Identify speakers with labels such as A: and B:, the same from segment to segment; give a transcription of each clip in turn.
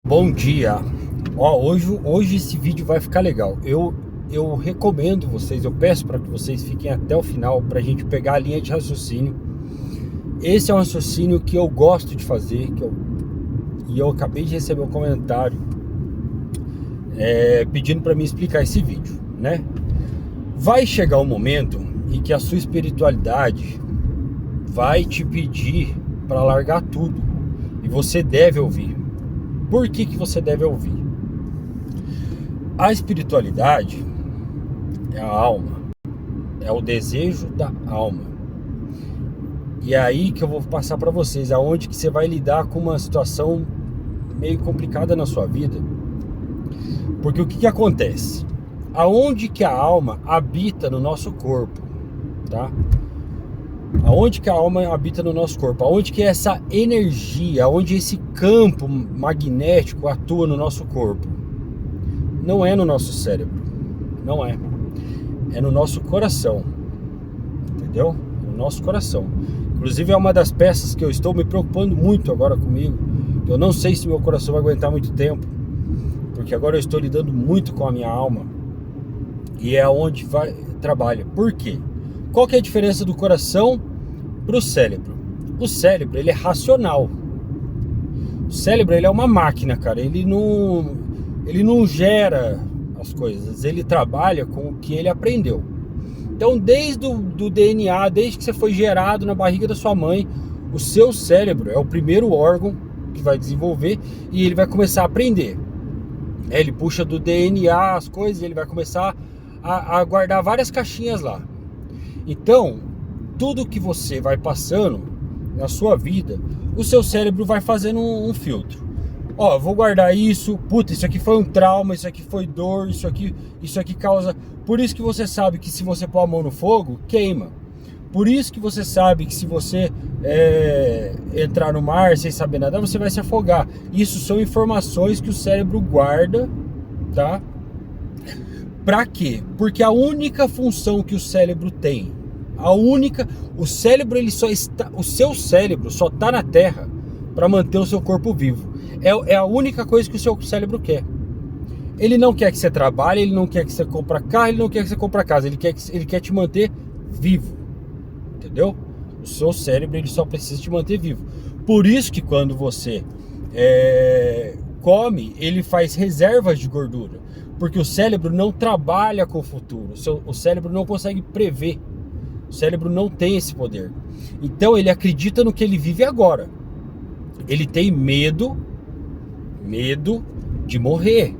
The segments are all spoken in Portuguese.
A: Bom dia. Hoje esse vídeo vai ficar legal. Eu recomendo vocês, eu peço para que vocês fiquem até o final para a gente pegar a linha de raciocínio. Esse é um raciocínio que eu gosto de fazer, e eu acabei de receber um comentário pedindo para mim explicar esse vídeo, né? Vai chegar um momento em que a sua espiritualidade vai te pedir para largar tudo e você deve ouvir. Por que você deve ouvir? A espiritualidade é a alma, é o desejo da alma. E é aí que eu vou passar para vocês, aonde que você vai lidar com uma situação meio complicada na sua vida. Porque o que acontece? Aonde que a alma habita no nosso corpo, tá? Aonde que a alma habita no nosso corpo? Aonde que essa energia, aonde esse campo magnético atua no nosso corpo? Não é no nosso cérebro, não é. É no nosso coração, entendeu? No nosso coração. Inclusive é uma das peças que eu estou me preocupando muito agora comigo. Eu não sei se meu coração vai aguentar muito tempo, porque agora eu estou lidando muito com a minha alma e é onde trabalha. Por quê? Qual que é a diferença do coração para o cérebro? O cérebro, ele é racional. O cérebro, ele é uma máquina, cara. Ele não gera as coisas. Ele trabalha com o que ele aprendeu. Então, desde do DNA, desde que você foi gerado na barriga da sua mãe, o seu cérebro é o primeiro órgão que vai desenvolver e ele vai começar a aprender. Ele puxa do DNA as coisas e ele vai começar a guardar várias caixinhas lá. Então, tudo que você vai passando na sua vida, o seu cérebro vai fazendo um filtro. Ó, vou guardar isso, puta, isso aqui foi um trauma, isso aqui foi dor, isso aqui causa... Por isso que você sabe que se você pôr a mão no fogo, queima. Por isso que você sabe que se você entrar no mar sem saber nadar, você vai se afogar. Isso são informações que o cérebro guarda, tá? Pra quê? Porque a única função que o cérebro tem, o cérebro, o seu cérebro só tá na Terra para manter o seu corpo vivo. É a única coisa que o seu cérebro quer. Ele não quer que você trabalhe, ele não quer que você compre carro, ele não quer que você compre casa, ele quer te manter vivo. Entendeu? O seu cérebro, ele só precisa te manter vivo. Por isso que quando você come, ele faz reservas de gordura. Porque o cérebro não trabalha com o futuro. O cérebro não consegue prever. O cérebro não tem esse poder. Então ele acredita no que ele vive agora. Ele tem medo de morrer.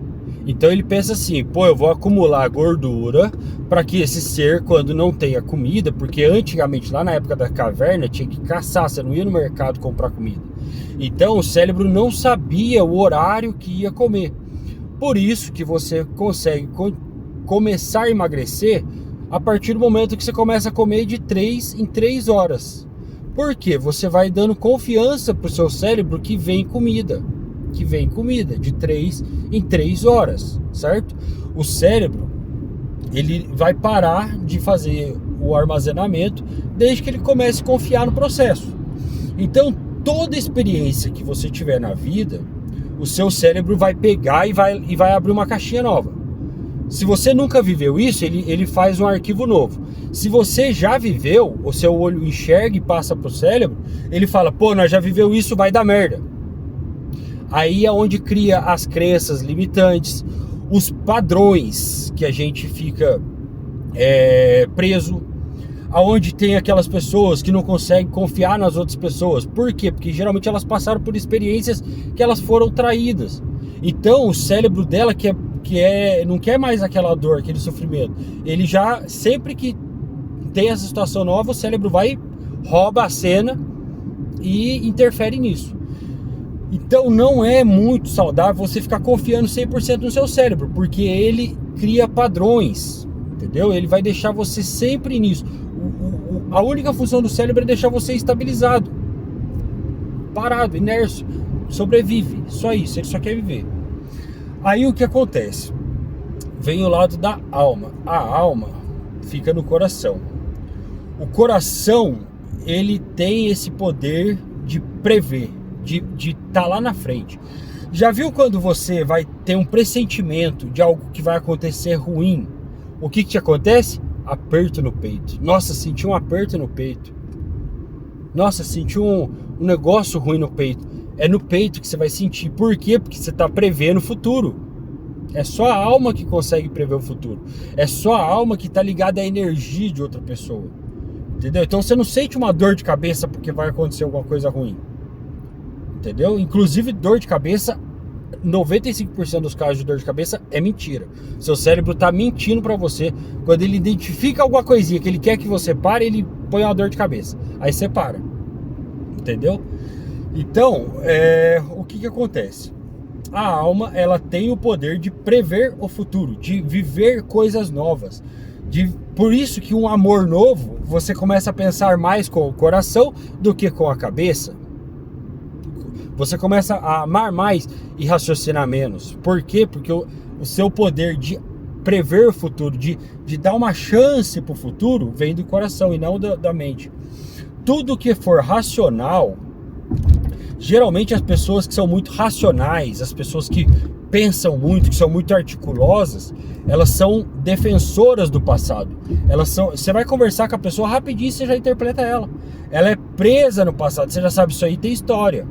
A: Então ele pensa assim, pô, eu vou acumular gordura para que esse ser, quando não tenha comida, porque antigamente, lá na época da caverna, tinha que caçar, você não ia no mercado comprar comida. Então o cérebro não sabia o horário que ia comer. Por isso que você consegue começar a emagrecer a partir do momento que você começa a comer de 3 em 3 horas. Por quê? Você vai dando confiança para o seu cérebro que vem comida de 3 em 3 horas, certo? O cérebro, ele vai parar de fazer o armazenamento desde que ele comece a confiar no processo. Então, toda experiência que você tiver na vida, o seu cérebro vai pegar e vai abrir uma caixinha nova. Se você nunca viveu isso, ele faz um arquivo novo. Se você já viveu, o seu olho enxerga e passa pro cérebro, ele fala, pô, nós já viveu isso, vai dar merda. Aí é onde cria as crenças limitantes, os padrões que a gente fica preso, aonde tem aquelas pessoas que não conseguem confiar nas outras pessoas. Por quê? Porque geralmente elas passaram por experiências que elas foram traídas. Então o cérebro dela não quer mais aquela dor, aquele sofrimento. Ele já, sempre que tem essa situação nova, o cérebro vai, rouba a cena e interfere nisso. Então não é muito saudável você ficar confiando 100% no seu cérebro, porque ele cria padrões, entendeu? Ele vai deixar você sempre nisso. A única função do cérebro é deixar você estabilizado, parado, inércio, sobrevive, só isso, ele só quer viver. Aí o que acontece? Vem o lado da alma. A alma fica no coração. O coração, ele tem esse poder de prever, de estar lá na frente. Já viu quando você vai ter um pressentimento de algo que vai acontecer ruim? O que te acontece? Aperto no peito. Nossa, senti um aperto no peito. Nossa, senti um negócio ruim no peito. É no peito que você vai sentir. Por quê? Porque você está prevendo o futuro. É só a alma que consegue prever o futuro. É só a alma que está ligada à energia de outra pessoa. Entendeu? Então você não sente uma dor de cabeça porque vai acontecer alguma coisa ruim. Entendeu? Inclusive dor de cabeça, 95% dos casos de dor de cabeça é mentira. Seu cérebro está mentindo para você. Quando ele identifica alguma coisinha que ele quer que você pare, ele põe uma dor de cabeça. Aí você para. Entendeu? Então, o que acontece? A alma, ela tem o poder de prever o futuro, de viver coisas novas. Por isso que um amor novo, você começa a pensar mais com o coração do que com a cabeça. Você começa a amar mais e raciocinar menos. Por quê? Porque o seu poder de prever o futuro, de dar uma chance para o futuro, vem do coração e não da mente. Tudo que for racional, geralmente as pessoas que são muito racionais, as pessoas que pensam muito, que são muito articulosas, elas são defensoras do passado. Você vai conversar com a pessoa rapidinho, você já interpreta ela. Ela é presa no passado, você já sabe, isso aí tem história.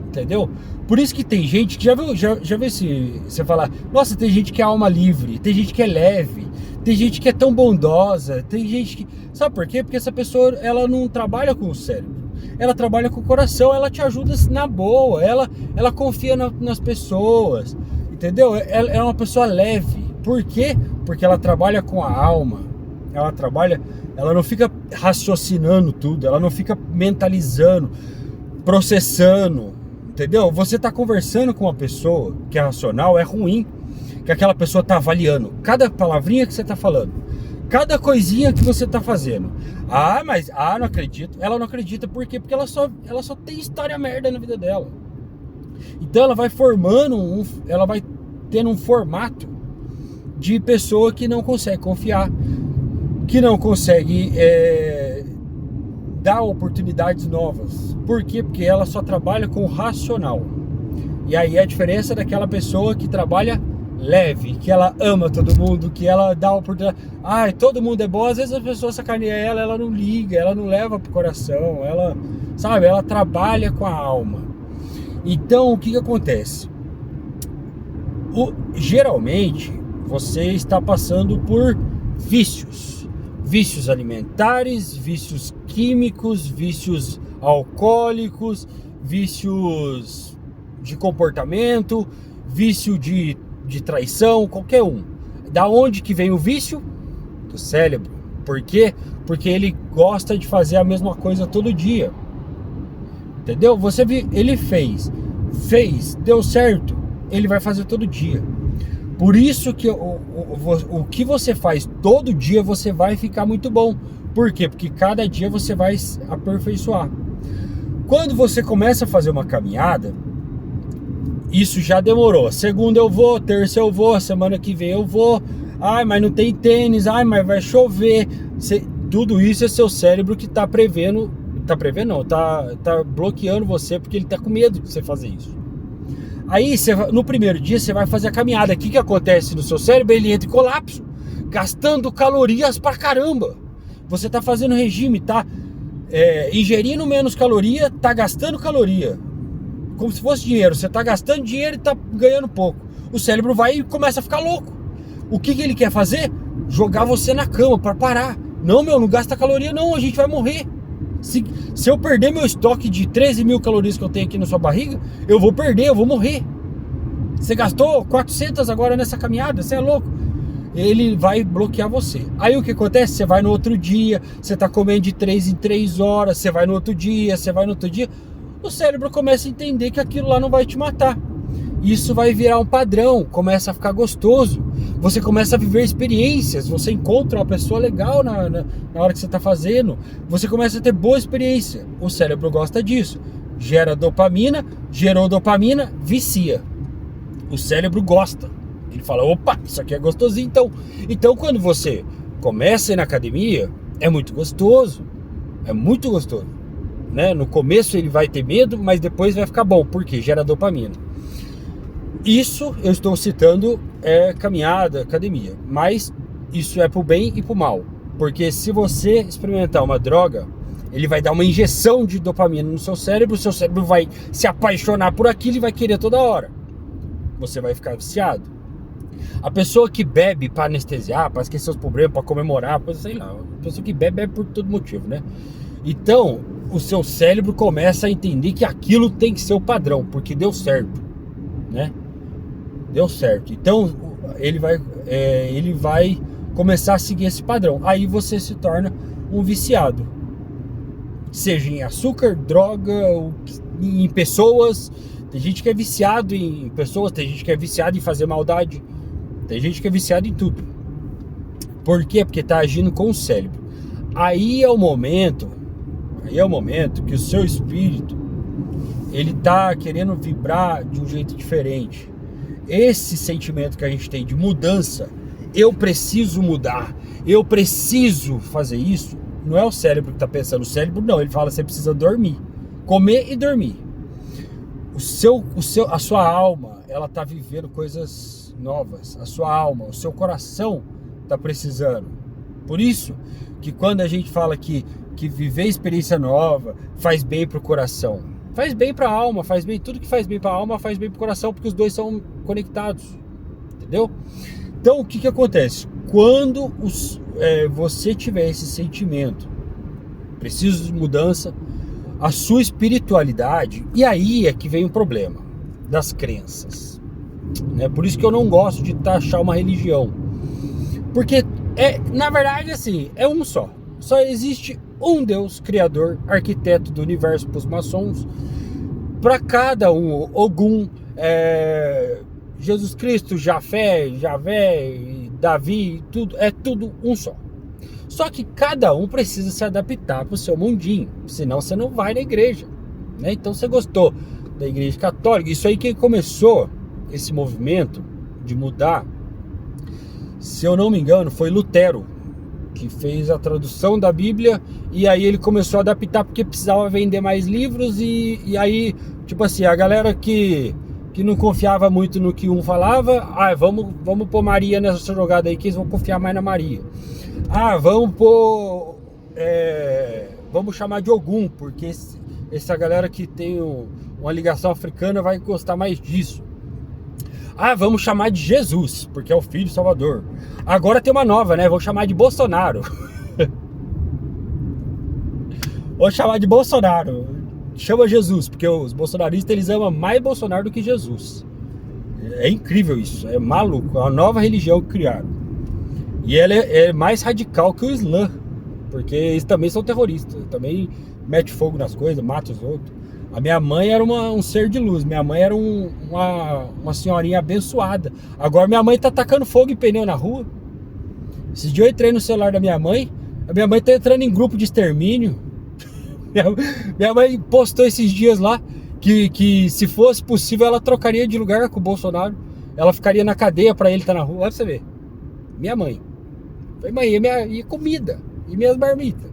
A: Entendeu? Por isso que tem gente que já viu se você falar, nossa, tem gente que é alma livre, tem gente que é leve, tem gente que é tão bondosa, tem gente que... Sabe por quê? Porque essa pessoa, ela não trabalha com o cérebro, ela trabalha com o coração, ela te ajuda na boa, ela confia nas pessoas, entendeu? Ela é uma pessoa leve. Por quê? Porque ela trabalha com a alma, ela não fica raciocinando tudo, ela não fica mentalizando, processando. Entendeu? Você está conversando com uma pessoa que é racional, é ruim, que aquela pessoa está avaliando cada palavrinha que você está falando, cada coisinha que você está fazendo. Não acredito. Ela não acredita, por quê? Porque ela só tem história merda na vida dela. Então ela vai formando, ela vai tendo um formato de pessoa que não consegue confiar, que não consegue dar oportunidades novas. Por quê? Porque ela só trabalha com o racional. E aí a diferença daquela pessoa que trabalha leve, que ela ama todo mundo, que ela dá oportunidade. Todo mundo é bom. Às vezes a pessoa sacaneia ela não liga, ela não leva pro coração, ela trabalha com a alma. Então o que acontece? Geralmente você está passando por vícios alimentares, vícios químicos, vícios alcoólicos, vícios de comportamento, vício de traição, qualquer um. Da onde que vem o vício? Do cérebro. Por quê? Porque ele gosta de fazer a mesma coisa todo dia. Entendeu? Ele fez, deu certo, ele vai fazer todo dia. Por isso que o que você faz todo dia, você vai ficar muito bom. Por quê? Porque cada dia você vai aperfeiçoar. Quando você começa a fazer uma caminhada, isso já demorou. Segunda eu vou, terça eu vou, semana que vem eu vou. Mas não tem tênis, mas vai chover. Tudo isso é seu cérebro que está prevendo. Tá bloqueando você, porque ele está com medo de você fazer isso. Aí, no primeiro dia, você vai fazer a caminhada. O que acontece no seu cérebro? Ele entra em colapso, gastando calorias pra caramba. Você tá fazendo regime, tá ingerindo menos caloria, tá gastando caloria. Como se fosse dinheiro. Você tá gastando dinheiro e tá ganhando pouco. O cérebro vai e começa a ficar louco. O que ele quer fazer? Jogar você na cama pra parar. Não, não gasta caloria não, a gente vai morrer. Se eu perder meu estoque de 13 mil calorias que eu tenho aqui na sua barriga, eu vou perder, eu vou morrer. Você gastou 400 agora nessa caminhada, você é louco. Ele vai bloquear você. Aí o que acontece? Você vai no outro dia, você tá comendo de 3 em 3 horas, você vai no outro dia, o cérebro começa a entender que aquilo lá não vai te matar. Isso vai virar um padrão, começa a ficar gostoso. Você começa a viver experiências, você encontra uma pessoa legal na hora que você está fazendo. Você começa a ter boa experiência. O cérebro gosta disso. Gera dopamina, gerou dopamina, vicia. O cérebro gosta. Ele fala, opa, isso aqui é gostosinho. Então quando você começa a ir na academia, é muito gostoso. É muito gostoso. Né? No começo ele vai ter medo, mas depois vai ficar bom. Por quê? Gera dopamina. Isso eu estou citando caminhada, academia, mas isso é pro bem e pro mal, porque se você experimentar uma droga, ele vai dar uma injeção de dopamina no seu cérebro vai se apaixonar por aquilo e vai querer toda hora. Você vai ficar viciado. A pessoa que bebe para anestesiar, para esquecer os problemas, para comemorar, sei lá, a pessoa que bebe por todo motivo, né? Então, o seu cérebro começa a entender que aquilo tem que ser o padrão, porque deu certo, né? Deu certo. Então, ele vai começar a seguir esse padrão. Aí você se torna um viciado. Seja em açúcar, droga, em pessoas. Tem gente que é viciado em pessoas, tem gente que é viciado em fazer maldade, tem gente que é viciado em tudo. Por quê? Porque está agindo com o cérebro. Aí é o momento que o seu espírito ele está querendo vibrar de um jeito diferente. Esse sentimento que a gente tem de mudança, eu preciso mudar, eu preciso fazer isso, não é o cérebro que está pensando. O cérebro não, ele fala: você precisa dormir, comer e dormir. A sua alma, ela está vivendo coisas novas. A sua alma, o seu coração está precisando. Por isso que quando a gente fala que viver experiência nova faz bem para o coração, faz bem para a alma, faz bem, tudo que faz bem para a alma faz bem para o coração, porque os dois são conectados, entendeu? Então o que acontece? Quando você tiver esse sentimento, preciso de mudança, a sua espiritualidade, e aí é que vem o problema das crenças, né? Por isso que eu não gosto de taxar uma religião, porque na verdade assim, é um só existe um Deus criador, arquiteto do universo para os maçons, para cada um, Ogum, Jesus Cristo, Jafé, Javé, Davi, tudo, é tudo um só. Só que cada um precisa se adaptar para o seu mundinho, senão você não vai na igreja, né? Então você gostou da igreja católica, isso aí que começou esse movimento de mudar, se eu não me engano, foi Lutero, que fez a tradução da Bíblia, e aí ele começou a adaptar porque precisava vender mais livros, e aí, tipo assim, a galera que não confiava muito no que um falava, vamos pôr Maria nessa jogada aí, que eles vão confiar mais na Maria. Vamos chamar de Ogum, porque essa galera que tem uma ligação africana vai gostar mais disso. Vamos chamar de Jesus, porque é o Filho Salvador. Agora tem uma nova, né? Vou chamar de Bolsonaro. Vou chamar de Bolsonaro. Chama Jesus, porque os bolsonaristas, eles amam mais Bolsonaro do que Jesus. É incrível isso, é maluco. É uma nova religião que criaram. E ela é mais radical que o Islã, porque eles também são terroristas, também mete fogo nas coisas, mata os outros. A minha mãe era um ser de luz, minha mãe era uma senhorinha abençoada. Agora minha mãe tá tacando fogo em pneu na rua. Esse dia eu entrei no celular da minha mãe, a minha mãe tá entrando em grupo de extermínio. Minha mãe postou esses dias lá que se fosse possível ela trocaria de lugar com o Bolsonaro. Ela ficaria na cadeia pra ele estar na rua. Olha pra você ver. Minha mãe. Falei: mãe, e comida? E minhas marmitas?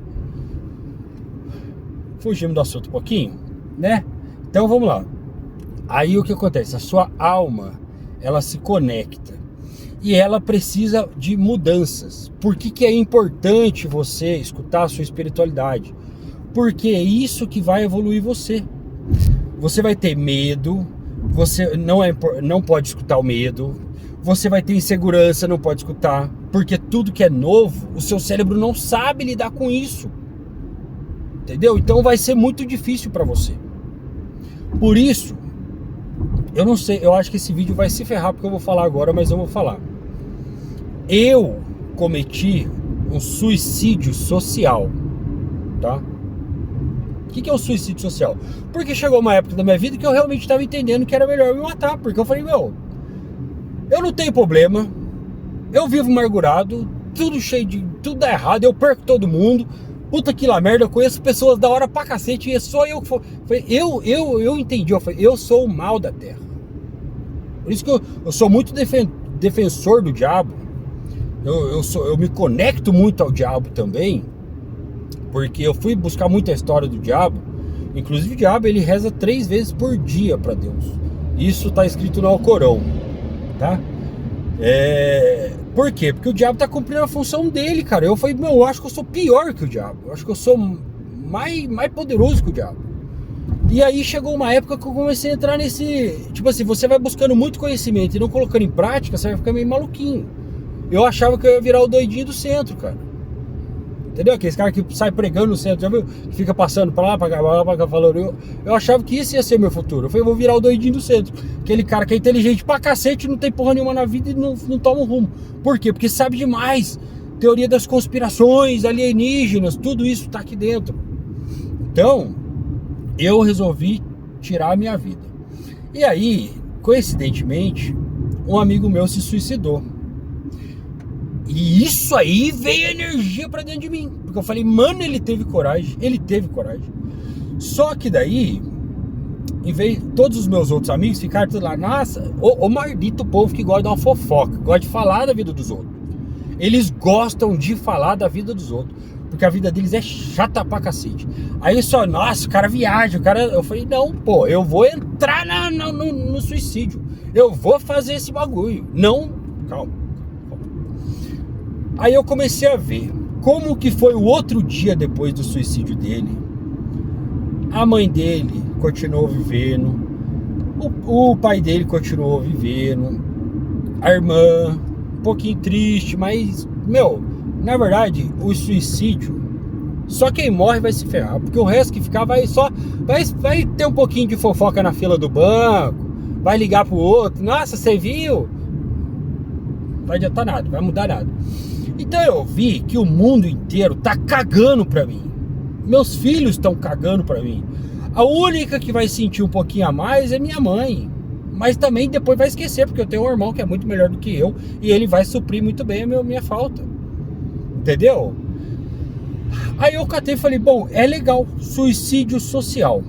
A: Fugimos do assunto um pouquinho, né? Então vamos lá. Aí o que acontece? A sua alma, ela se conecta e ela precisa de mudanças. Por que é importante você escutar a sua espiritualidade? Porque é isso que vai evoluir você. Você vai ter medo, você não pode escutar o medo. Você vai ter insegurança, não pode escutar, porque tudo que é novo, o seu cérebro não sabe lidar com isso, entendeu? Então vai ser muito difícil para você. Por isso, eu não sei, eu acho que esse vídeo vai se ferrar porque eu vou falar agora, mas eu vou falar. Eu cometi um suicídio social, tá? O que é o suicídio social? Porque chegou uma época da minha vida que eu realmente estava entendendo que era melhor me matar, porque eu falei: eu não tenho problema, eu vivo amargurado, tudo dá errado, eu perco todo mundo, puta que lá merda, eu conheço pessoas da hora pra cacete, e é só eu que for. Eu entendi, eu sou o mal da terra. Por isso que eu sou muito defensor do diabo, eu me conecto muito ao diabo também, porque eu fui buscar muita história do diabo. Inclusive o diabo, ele reza 3 vezes por dia pra Deus. Isso está escrito no Alcorão, tá? Por quê? Porque o diabo tá cumprindo a função dele, cara. Eu falei, meu, eu acho que eu sou pior que o diabo. Eu acho que eu sou mais poderoso que o diabo. E aí chegou uma época que eu comecei a entrar nesse... Tipo assim, você vai buscando muito conhecimento e não colocando em prática, você vai ficar meio maluquinho. Eu achava que eu ia virar o doidinho do centro, cara. Entendeu? Aqueles caras que sai pregando no centro, já viu? Que fica passando pra lá, pra cá, falando. Eu achava que isso ia ser meu futuro. Eu falei, eu vou virar o doidinho do centro. Aquele cara que é inteligente pra cacete, não tem porra nenhuma na vida e não toma um rumo. Por quê? Porque sabe demais. Teoria das conspirações, alienígenas, tudo isso tá aqui dentro. Então, eu resolvi tirar a minha vida. E aí, coincidentemente, um amigo meu se suicidou. E isso aí veio energia pra dentro de mim. Porque eu falei, mano, ele teve coragem. Só que daí, em vez todos os meus outros amigos ficaram tudo lá, nossa, o maldito povo que gosta de uma fofoca, gosta de falar da vida dos outros. Eles gostam de falar da vida dos outros, porque a vida deles é chata pra cacete. Aí só, nossa, o cara viaja, eu falei, não, pô, eu vou entrar no suicídio. Eu vou fazer esse bagulho. Não, calma. Aí eu comecei a ver como que foi o outro dia depois do suicídio dele. A mãe dele continuou vivendo, o pai dele continuou vivendo, a irmã, um pouquinho triste, mas, meu, na verdade, o suicídio, só quem morre vai se ferrar, porque o resto que ficar vai ter um pouquinho de fofoca na fila do banco, vai ligar pro outro, nossa, você viu? Não vai adiantar nada, não vai mudar nada. Então eu vi que o mundo inteiro tá cagando pra mim. Meus filhos estão cagando pra mim. A única que vai sentir um pouquinho a mais é minha mãe. Mas também depois vai esquecer, porque eu tenho um irmão que é muito melhor do que eu. E ele vai suprir muito bem a minha falta. Entendeu? Aí eu catei e falei, bom, é legal, suicídio social.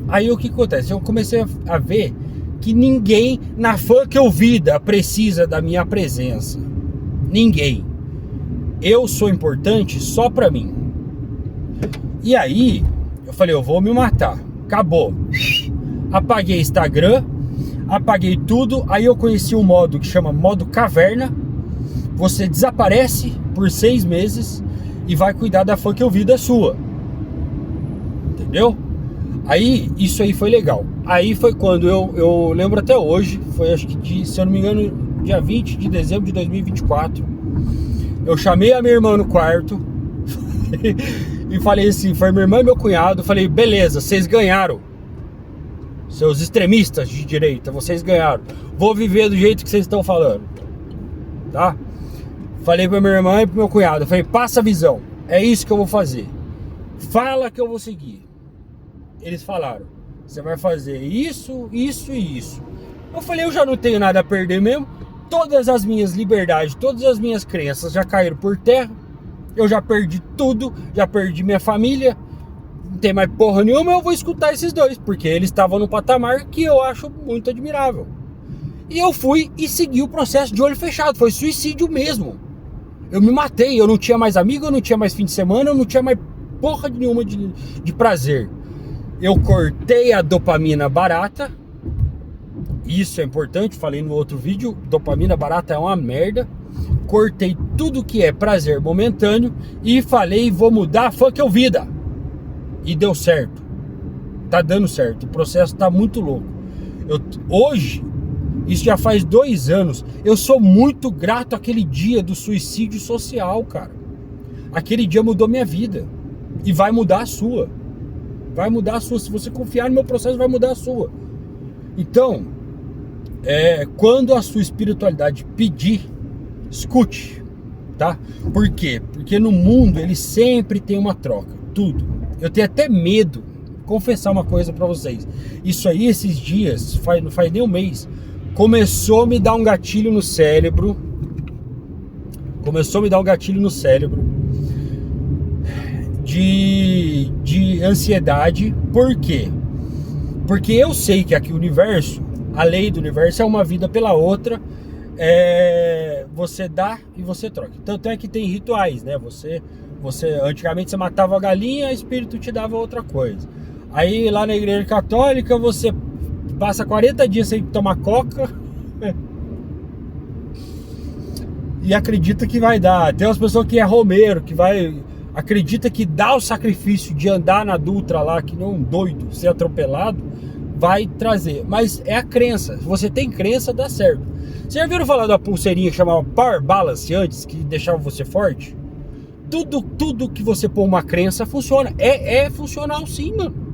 A: Aí o que acontece? Eu comecei a ver que ninguém na fucking vida precisa da minha presença. Ninguém. Eu sou importante só pra mim. E aí eu falei, eu vou me matar. Acabou. Apaguei Instagram, apaguei tudo. Aí eu conheci um modo que chama modo caverna. Você desaparece por 6 meses e vai cuidar da fucking vida sua. Entendeu? Aí isso aí foi legal. Aí foi quando eu lembro até hoje, foi acho que se eu não me engano, dia 20 de dezembro de 2024, eu chamei a minha irmã no quarto e falei assim, foi minha irmã e meu cunhado, falei, beleza, vocês ganharam, seus extremistas de direita, vocês ganharam, vou viver do jeito que vocês estão falando, tá? Falei pra minha irmã e pro meu cunhado, falei, passa a visão, é isso que eu vou fazer, fala que eu vou seguir. Eles falaram, você vai fazer isso, isso e isso. Eu falei, eu já não tenho nada a perder mesmo. Todas as minhas liberdades, todas as minhas crenças já caíram por terra. Eu já perdi tudo, já perdi minha família. Não tem mais porra nenhuma, eu vou escutar esses dois, porque eles estavam no patamar que eu acho muito admirável. E eu fui e segui o processo de olho fechado, foi suicídio mesmo. Eu me matei, eu não tinha mais amigo, eu não tinha mais fim de semana, eu não tinha mais porra nenhuma de prazer. Eu cortei a dopamina barata. Isso é importante, falei no outro vídeo, dopamina barata é uma merda. Cortei tudo que é prazer momentâneo e falei, vou mudar a fucking vida. E deu certo. Tá dando certo, o processo tá muito louco. Hoje, isso já faz 2 anos, eu sou muito grato àquele dia do suicídio social, cara. Aquele dia mudou minha vida. E vai mudar a sua. Vai mudar a sua. Se você confiar no meu processo, vai mudar a sua. Então, quando a sua espiritualidade pedir, escute, tá? Por quê? Porque no mundo ele sempre tem uma troca, tudo. Eu tenho até medo, confessar uma coisa pra vocês. Isso aí, esses dias, não faz nem um mês, começou a me dar um gatilho no cérebro. De ansiedade. Por quê? Porque eu sei que aqui o universo, a lei do universo é uma vida pela outra, você dá e você troca. Tanto é que tem rituais, né? Você antigamente você matava a galinha, o espírito te dava outra coisa. Aí lá na igreja católica você passa 40 dias sem tomar coca e acredita que vai dar. Tem umas pessoas que é romeiro, que acredita que dá o sacrifício de andar na Dutra lá, que não um doido, ser atropelado, vai trazer. Mas é a crença. Se você tem crença, dá certo. Vocês já viram falar da pulseirinha que chamava Power Balance antes, que deixava você forte? Tudo que você pôr uma crença funciona. É funcional sim, mano.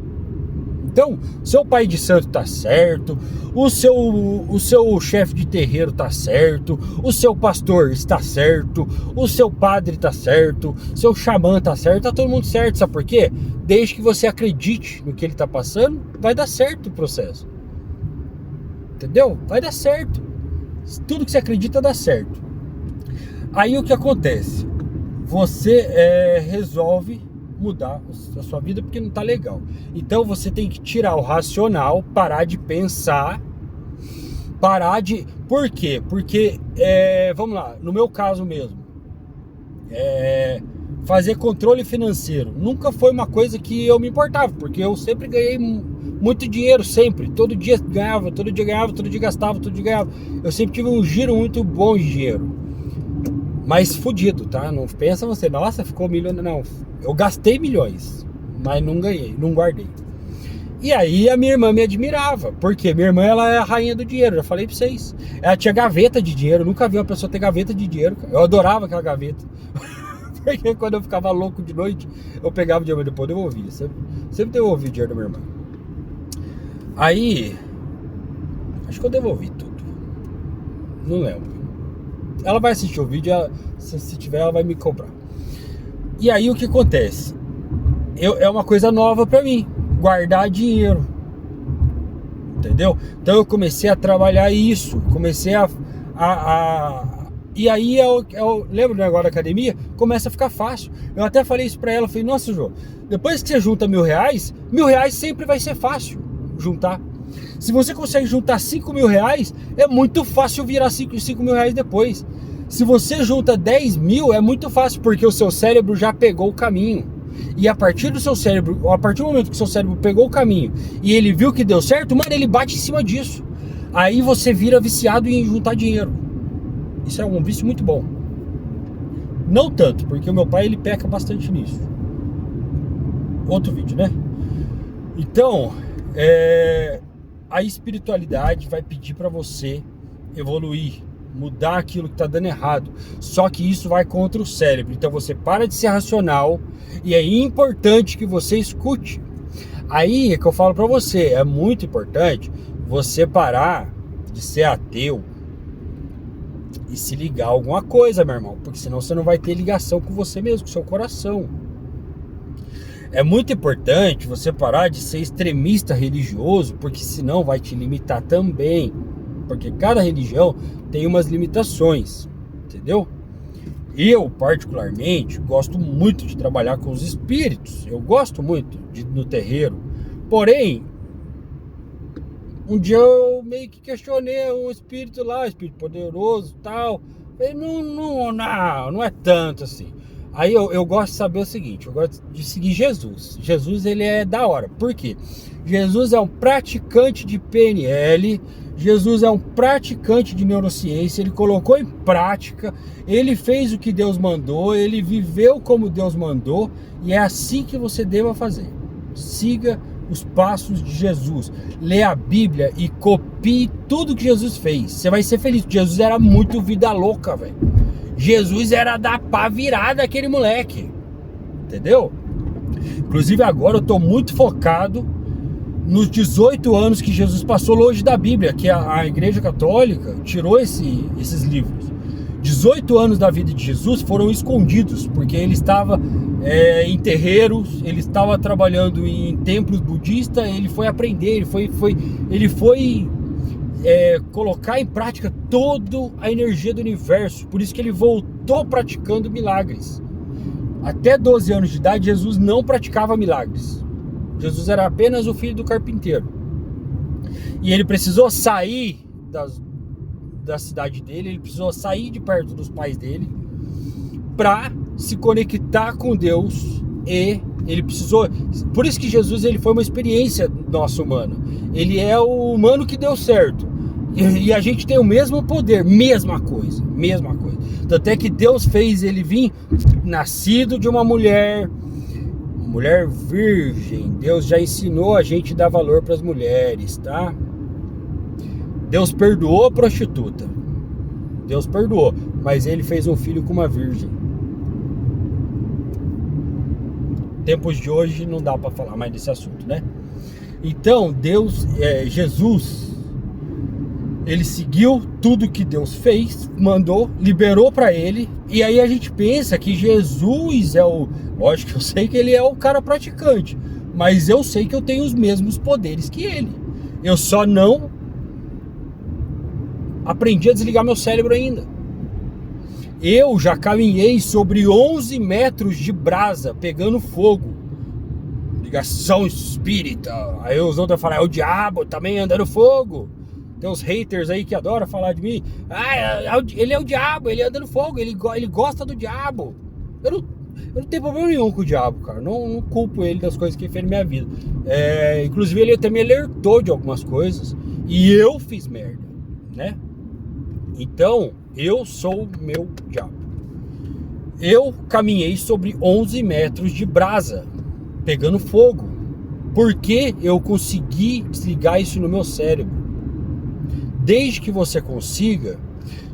A: Então, seu pai de santo tá certo, o seu chefe de terreiro tá certo, o seu pastor está certo, o seu padre tá certo, seu xamã tá certo, tá todo mundo certo. Sabe por quê? Desde que você acredite no que ele tá passando, vai dar certo o processo. Entendeu? Vai dar certo. Tudo que você acredita dá certo. Aí o que acontece? Você resolve mudar a sua vida porque não tá legal. Então você tem que tirar o racional, parar de pensar, Por quê? Porque, vamos lá, no meu caso mesmo, fazer controle financeiro nunca foi uma coisa que eu me importava, porque eu sempre ganhei muito dinheiro, sempre, todo dia ganhava, todo dia gastava, todo dia ganhava. Eu sempre tive um giro muito bom de dinheiro. Mas fudido, tá? Não pensa você, nossa, ficou milionário. Não, eu gastei milhões, mas não ganhei, não guardei. E aí a minha irmã me admirava, porque minha irmã, ela é a rainha do dinheiro, já falei pra vocês. Ela tinha gaveta de dinheiro, eu nunca vi uma pessoa ter gaveta de dinheiro. Eu adorava aquela gaveta. Porque quando eu ficava louco de noite, eu pegava o dinheiro, mas depois eu devolvia. Sempre devolvi o dinheiro da minha irmã. Aí, acho que eu devolvi tudo. Não lembro. Ela vai assistir o vídeo, se tiver, ela vai me cobrar. E aí o que acontece? É uma coisa nova pra mim, guardar dinheiro. Entendeu? Então eu comecei a trabalhar isso, comecei e aí eu lembro do negócio da academia, começa a ficar fácil. Eu até falei isso pra ela, falei, nossa, João, depois que você junta R$1.000 sempre vai ser fácil juntar. Se você consegue juntar R$5.000, é muito fácil virar R$5.000 depois. Se você junta 10 mil, é muito fácil, porque o seu cérebro já pegou o caminho. E a partir do momento que o seu cérebro pegou o caminho e ele viu que deu certo, mano, ele bate em cima disso. Aí você vira viciado em juntar dinheiro. Isso é um vício muito bom. Não tanto, porque o meu pai, ele peca bastante nisso. Outro vídeo, né? Então, a espiritualidade vai pedir para você evoluir, mudar aquilo que está dando errado. Só que isso vai contra o cérebro. Então você para de ser racional e é importante que você escute. Aí é que eu falo para você, é muito importante você parar de ser ateu e se ligar a alguma coisa, meu irmão, porque senão você não vai ter ligação com você mesmo, com o seu coração. É muito importante você parar de ser extremista religioso, porque senão vai te limitar também. Porque cada religião tem umas limitações, entendeu? Eu, particularmente, gosto muito de trabalhar com os espíritos. Eu gosto muito de ir no terreiro. Porém, um dia eu meio que questionei um espírito lá, um espírito poderoso e tal. Falei, não é tanto assim. Aí eu gosto de saber o seguinte, eu gosto de seguir Jesus. Jesus, ele é da hora. Por quê? Jesus é um praticante de PNL, Jesus é um praticante de neurociência, ele colocou em prática, ele fez o que Deus mandou, ele viveu como Deus mandou, e é assim que você deva fazer. Siga os passos de Jesus, lê a Bíblia e copie tudo que Jesus fez. Você vai ser feliz. Jesus era muito vida louca, velho. Jesus era da pá virada aquele moleque, entendeu? Inclusive agora eu tô muito focado nos 18 anos que Jesus passou longe da Bíblia, que a Igreja Católica tirou esses livros. 18 anos da vida de Jesus foram escondidos, porque ele estava em terreiros, ele estava trabalhando em templos budistas, ele foi aprender, ele foi colocar em prática toda a energia do universo. Por isso que ele voltou praticando milagres. Até 12 anos de idade, Jesus não praticava milagres. Jesus era apenas o filho do carpinteiro. E ele precisou sair da cidade dele, ele precisou sair de perto dos pais dele para se conectar com Deus e Ele precisou. Por isso que Jesus ele foi uma experiência nossa humana. Ele é o humano que deu certo. E a gente tem o mesmo poder, mesma coisa. Tanto é que Deus fez ele vir nascido de uma mulher virgem. Deus já ensinou a gente a dar valor para as mulheres, tá? Deus perdoou a prostituta. Deus perdoou, mas ele fez um filho com uma virgem. Tempos de hoje não dá para falar mais desse assunto, né? Então, Jesus, ele seguiu tudo que Deus fez, mandou, liberou para ele. E aí a gente pensa que Jesus lógico que eu sei que ele é o cara praticante, mas eu sei que eu tenho os mesmos poderes que ele. Eu só não aprendi a desligar meu cérebro ainda. Eu já caminhei sobre 11 metros de brasa pegando fogo. Ligação espírita. Aí os outros falam, é o diabo também andando fogo. Tem uns haters aí que adoram falar de mim. Ele é o diabo, ele anda no fogo, ele gosta do diabo. Eu não tenho problema nenhum com o diabo, cara. Não culpo ele das coisas que ele fez na minha vida. Inclusive ele até me alertou de algumas coisas. E eu fiz merda, né? Então, eu sou o meu diabo. Eu caminhei sobre 11 metros de brasa, pegando fogo. Porque eu consegui desligar isso no meu cérebro. Desde que você consiga,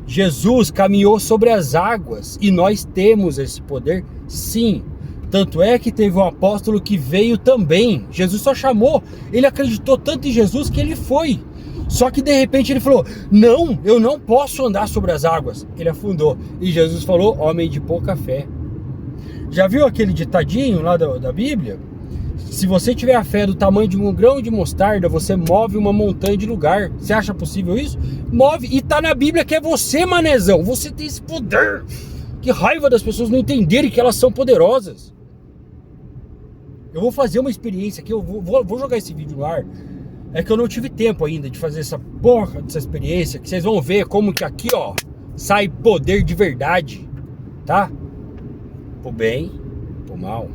A: Jesus caminhou sobre as águas e nós temos esse poder, sim. Tanto é que teve um apóstolo que veio também. Jesus só chamou, ele acreditou tanto em Jesus que ele foi. Só que de repente ele falou, não, eu não posso andar sobre as águas. Ele afundou. E Jesus falou, homem de pouca fé. Já viu aquele ditadinho lá da Bíblia? Se você tiver a fé do tamanho de um grão de mostarda, você move uma montanha de lugar. Você acha possível isso? Move. E tá na Bíblia que é você, manezão. Você tem esse poder. Que raiva das pessoas não entenderem que elas são poderosas. Eu vou fazer uma experiência aqui. Eu vou jogar esse vídeo no ar. É que eu não tive tempo ainda de fazer essa porra dessa experiência. Que vocês vão ver como que aqui, ó, sai poder de verdade. Tá? Pro bem, pro mal.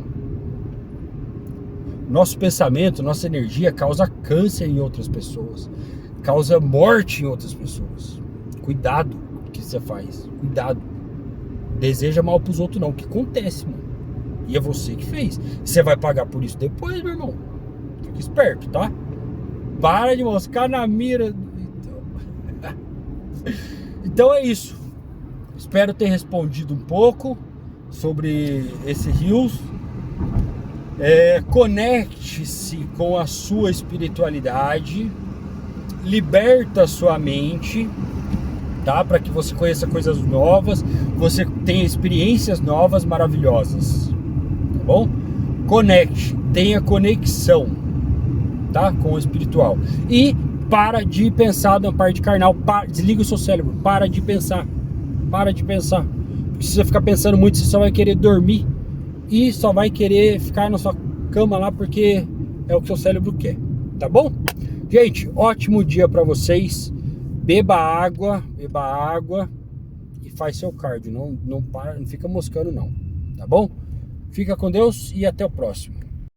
A: Nosso pensamento, nossa energia causa câncer em outras pessoas. Causa morte em outras pessoas. Cuidado com o que você faz. Cuidado. Deseja mal pros outros não. O que acontece, mano? E é você que fez. Você vai pagar por isso depois, meu irmão. Fica esperto, tá? Para de moscar na mira. Então é isso. Espero ter respondido um pouco sobre esse rios. Conecte-se com a sua espiritualidade, liberta a sua mente, tá? Para que você conheça coisas novas, você tenha experiências novas, maravilhosas, tá bom? Conecte, tenha conexão, tá? Com o espiritual. E para de pensar na parte carnal, desliga o seu cérebro, para de pensar. Precisa ficar pensando muito, você só vai querer dormir. E só vai querer ficar na sua cama lá porque é o que seu cérebro quer, tá bom? Gente, ótimo dia pra vocês. Beba água e faz seu cardio. Não fica moscando não, tá bom? Fica com Deus e até o próximo.